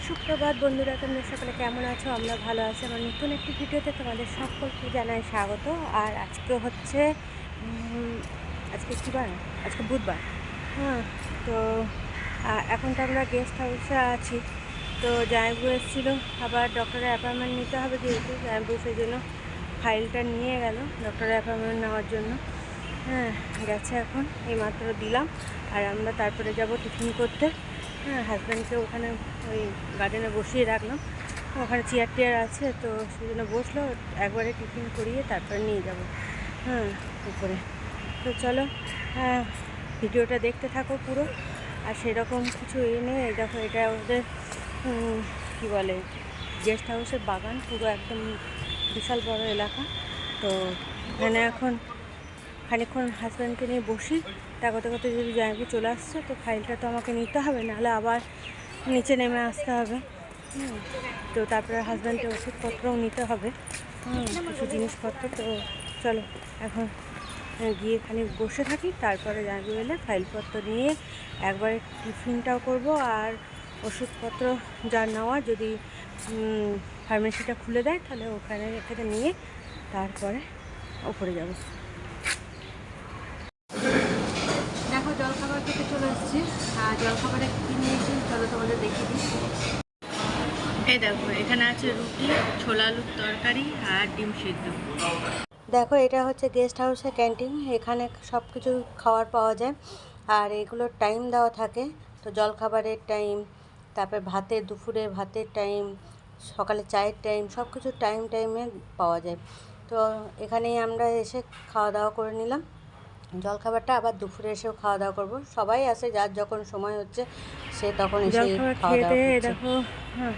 সুপ্রভাত বন্ধুরা, তোমরা সকলে কেমন আছো? আমরা ভালো আছি। আমার নতুন একটি ভিডিওতে তোমাদের সকলকে জানাই স্বাগত। আর আজকে হচ্ছে আজকে কী বার? আজকে বুধবার। হ্যাঁ, তো এখনটা আমরা গেস্ট হাউসে আছি। তো জামাইবাবু এসেছিলো, আবার ডক্টরের অ্যাপয়েন্টমেন্ট নিতে হবে যেহেতু, জামাইবাবু সেই জন্য ফাইলটা নিয়ে গেল ডক্টরের অ্যাপয়েন্টমেন্ট নেওয়ার জন্য। হ্যাঁ, গেছে এখন, এইমাত্র দিলাম। আর আমরা তারপরে যাব টিফিন করতে। হ্যাঁ, হাজব্যান্ডকে ওখানে ওই গার্ডেনে বসিয়ে রাখলাম, ওখানে চেয়ার টেয়ার আছে, তো সেই জন্য বসলো। একবারে টিফিন করিয়ে তারপরে নিয়ে যাব হ্যাঁ উপরে। তো চলো ভিডিওটা দেখতে থাকো পুরো। আর সেরকম কিছু নেই। দেখো, এটা ওদের কী বলে, গেস্ট হাউসের বাগান, পুরো একদম বিশাল বড় এলাকা। তো এখানে এখন খানিকক্ষণ হাজব্যান্ডকে নিয়ে বসি, তা করতে করতে যদি জামাইবাবু চলে আসছে, তো ফাইলটা তো আমাকে নিতে হবে, নাহলে আবার নিচে নেমে আসতে হবে। তো তারপরে হাজব্যান্ডের ওষুধপত্রও নিতে হবে, কিছু জিনিসপত্র। তো চলো এখন গিয়ে খানিক বসে থাকি, তারপরে জামাইবাবু এলে ফাইলপত্র নিয়ে একবারে টিফিনটাও করব। আর ওষুধপত্র যা নেওয়া, যদি ফার্মেসিটা খুলে দেয় তাহলে ওখানে থেকে নিয়ে তারপরে ওপরে যাব। দেখো, জলখাবার খেতে চলে এসেছি। আর জলখাবারে কী নিয়েছি চলো তোমাদের দেখিয়ে দিই। এই দেখো, এখানে আছে রুটি, ছোলা আলুর তরকারি আর ডিম সিদ্ধ। দেখো, এটা হচ্ছে গেস্ট হাউসের ক্যান্টিন। এখানে সব কিছু খাবার পাওয়া যায়, আর এগুলোর টাইম দেওয়া থাকে। তো জলখাবারের টাইম, তারপর দুপুরে ভাতের টাইম, সকালে চায়ের টাইম, সব কিছু টাইমে পাওয়া যায়। তো এখানেই আমরা এসে খাওয়া দাওয়া করে নিলাম। জলখাবারটা আবার দুপুরে এসেও খাওয়া দাওয়া করবো। সবাই আসে, যার যখন সময় হচ্ছে সে তখন এসে খাওয়া দাওয়া করছে। দেখো,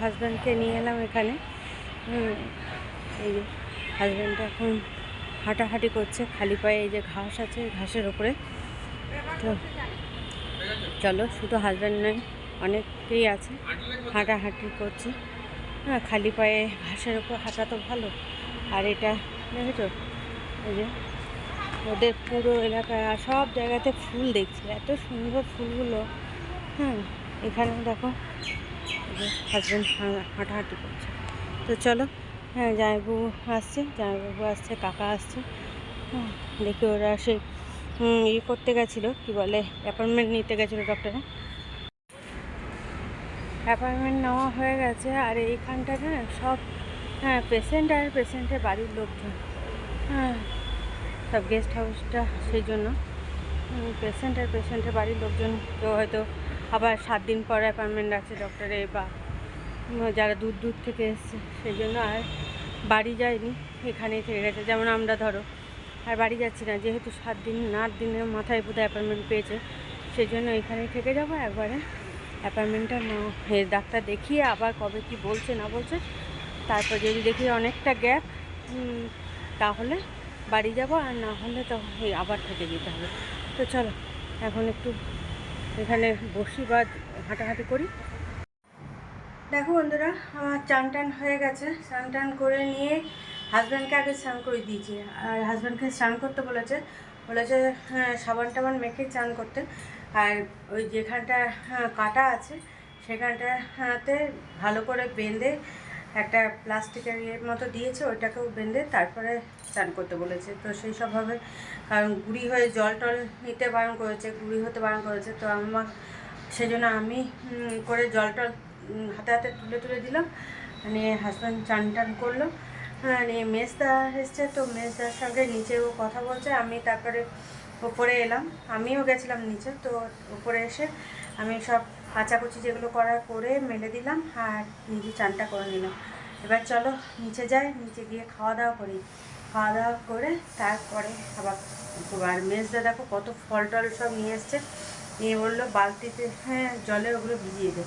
হাজব্যান্ডকে নিয়ে এলাম এখানে। এই যে হাজব্যান্ডটা এখন হাঁটাহাঁটি করছে খালি পায়ে। এই যে ঘাস আছে, ঘাসের ওপরে। তো চলো, শুধু হাজব্যান্ড নয়, অনেকেই আছে, হাঁটাহাঁটি করছে। হ্যাঁ, খালি পায়ে ঘাসের ওপর হাঁটা তো ভালো। আর এটা দেখেছো, এই যে ওদের পুরো এলাকায় আর সব জায়গাতে ফুল দেখছি, এত সুন্দর ফুলগুলো। হ্যাঁ, এখানেও দেখো, হাজব্যান্ড হাঁটাহাঁটি করছে। তো চলো, হ্যাঁ, জামাইবাবু আসছে, কাকা আসছে। হ্যাঁ, দেখি ওরা সে ইয়ে করতে গেছিলো, কি বলে, অ্যাপয়েন্টমেন্ট নিতে গেছিলো ডক্টরে। অ্যাপয়েন্টমেন্ট নেওয়া হয়ে গেছে। আর এইখানটাতে না সব পেশেন্ট আর পেশেন্টের বাড়ির লোকজন। হ্যাঁ, সব গেস্ট হাউসটা সেই জন্য পেশেন্ট আর পেশেন্টের বাড়ির লোকজন। কেউ হয়তো আবার 7 দিন পর অ্যাপয়েন্টমেন্ট আছে ডক্টরে, বা যারা দূর দূর থেকে এসছে সেই জন্য আর বাড়ি যায়নি, এখানেই থেকে গেছে। যেমন আমরা ধরো আর বাড়ি যাচ্ছি না, যেহেতু 7 দিন 8 দিনের মাথায় বোধহয় অ্যাপয়েন্টমেন্ট পেয়েছে, সেই জন্য এখানেই থেকে যাবো। একবারে অ্যাপয়েন্টমেন্টটা ডাক্তার দেখিয়ে আবার কবে কি বলছে না বলছে, তারপর যদি দেখি অনেকটা গ্যাপ, তাহলে বাড়ি যাব, আর না হলে তো আবার থেকে যেতে হবে। তো চলো এখন একটু এখানে বসি বা হাঁটাহাঁটি করি। দেখো বন্ধুরা, আমার চান টান হয়ে গেছে। স্নান টান করে নিয়ে হাজব্যান্ডকে আগে স্নান করে দিয়েছি। আর হাজব্যান্ডকে স্নান করতে বলেছে সাবান টাবান মেখে স্নান করতে। আর ওই যেখানটা কাটা আছে সেখানটাতে ভালো করে বেঁধে একটা প্লাস্টিকের ইয়ের মতো দিয়েছে, ওইটাকেও বেঁধে তারপরে স্নান করতে বলেছে। তো সেই সবভাবে, কারণ গুঁড়ি হয়ে জল টল নিতে বারণ করেছে, গুঁড়ি হতে বারণ করেছে। তো আমার সেই জন্য আমি করে জল টল হাতে হাতে তুলে দিলাম। নিয়ে হাজব্যান্ড চান টান করলো। নিয়ে মেজদা এসছে, তো মেজদার সঙ্গে নিচেও কথা বলছে। আমি তারপরে ওপরে এলাম, আমিও গেছিলাম নিচে। তো ওপরে এসে আমি সব কাচাকুচি যেগুলো করে মেলে দিলাম, আর নিজে চানটা করে নিলাম। এবার চলো নিচে যাই, নিচে গিয়ে খাওয়া দাওয়া করি। খাওয়া দাওয়া করে তারপরে আবার আর মেজদা দেখো কত ফল টল সব নিয়ে এসছে। নিয়ে বললো বালতিতে জলে ওগুলো ভিজিয়ে দে।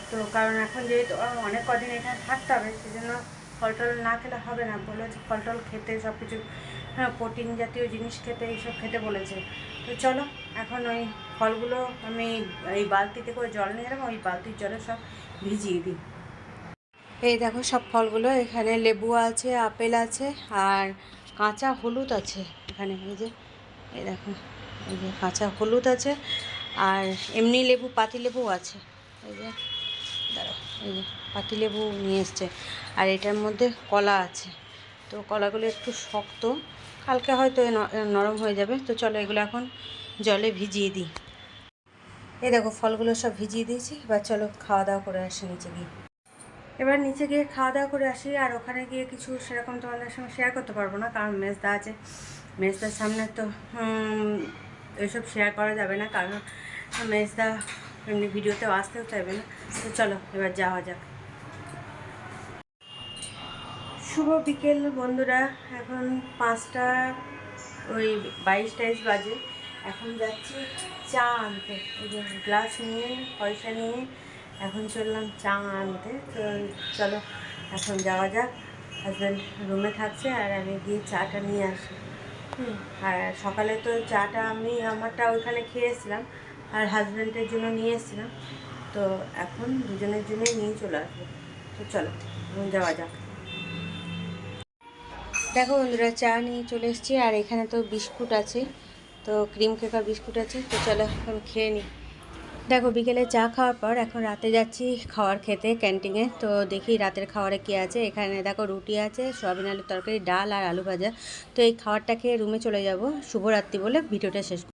তো কারণ এখন যেহেতু অনেক কদিন এখানে থাকতে হবে, সেই জন্য ফল টল না খেলে হবে না। বলেছে ফল টল খেতে, সব কিছু প্রোটিন জাতীয় জিনিস খেতে, এইসব খেতে বলেছে। তো চলো এখন ওই ফলগুলো আমি এই বালতিতে করে জল নিয়ে এলাম, ওই বালতির জলে সব ভিজিয়ে দিই। এই দেখো সব ফলগুলো, এখানে লেবু আছে, আপেল আছে, আর কাঁচা হলুদ আছে এখানে। এই দেখো, এই যে কাঁচা হলুদ আছে, আর এমনি লেবু, পাতি লেবু আছে। এই যে দাঁড়াও, এই যে পাতিলেবু নিয়ে এসছে, আর এটার মধ্যে কলা আছে। তো কলাগুলো একটু শক্ত, কালকে হয়তো নরম হয়ে যাবে। তো চলো এগুলো এখন জলে ভিজিয়ে দিই। এই দেখো ফলগুলো সব ভিজিয়ে দিয়েছি, এবার চলো খাওয়া দাওয়া করে আসি নিচে গিয়ে। এবার নিচে গিয়ে খাওয়া দাওয়া করে আসি। আর ওখানে গিয়ে কিছু সেরকম তোমাদের সঙ্গে শেয়ার করতে পারবো না, কারণ মেজদা আছে, মেজদার সামনে তো এইসব শেয়ার করা যাবে না, কারণ মেজদা এমনি ভিডিওতেও আসতেও চাইবে না। তো চলো এবার যাওয়া যাক। শুভ বিকেল বন্ধুরা, এখন 5টা ওই 22-23 বাজে। এখন যাচ্ছি চা আনতে। এই যে গ্লাস নিয়ে পয়সা নিয়ে এখন চললাম চা আনতে। তো চলো এখন যাওয়া যাক। হাজব্যান্ড রুমে থাকছে আর আমি গিয়ে চাটা নিয়ে আসি। আর সকালে তো চাটা আমি আমারটা ওইখানে খেয়েছিলাম, আর হাজব্যান্ডের জন্য নিয়ে এসেছিলাম। তো এখন দুজনের জন্যই নিয়ে চলে আসবো। তো চলো এখন যাওয়া যাক। দেখো বন্ধুরা, চা নিয়ে চলে এসেছি, আর এখানে তো বিস্কুট আছে, তো ক্রিম কেকার বিস্কুট আছে। তো চলো এখন খেয়ে নিই। দেখো বিকেলে চা খাওয়ার পর এখন রাতে যাচ্ছি খাওয়ার খেতে ক্যান্টিনে। তো দেখি রাতের খাবারে কী আছে। এখানে দেখো রুটি আছে, সয়াবিন আলুর তরকারি, ডাল আর আলু ভাজা। তো এই খাবারটা খেয়ে রুমে চলে যাব শুভরাত্রি বলে ভিডিওটা শেষ।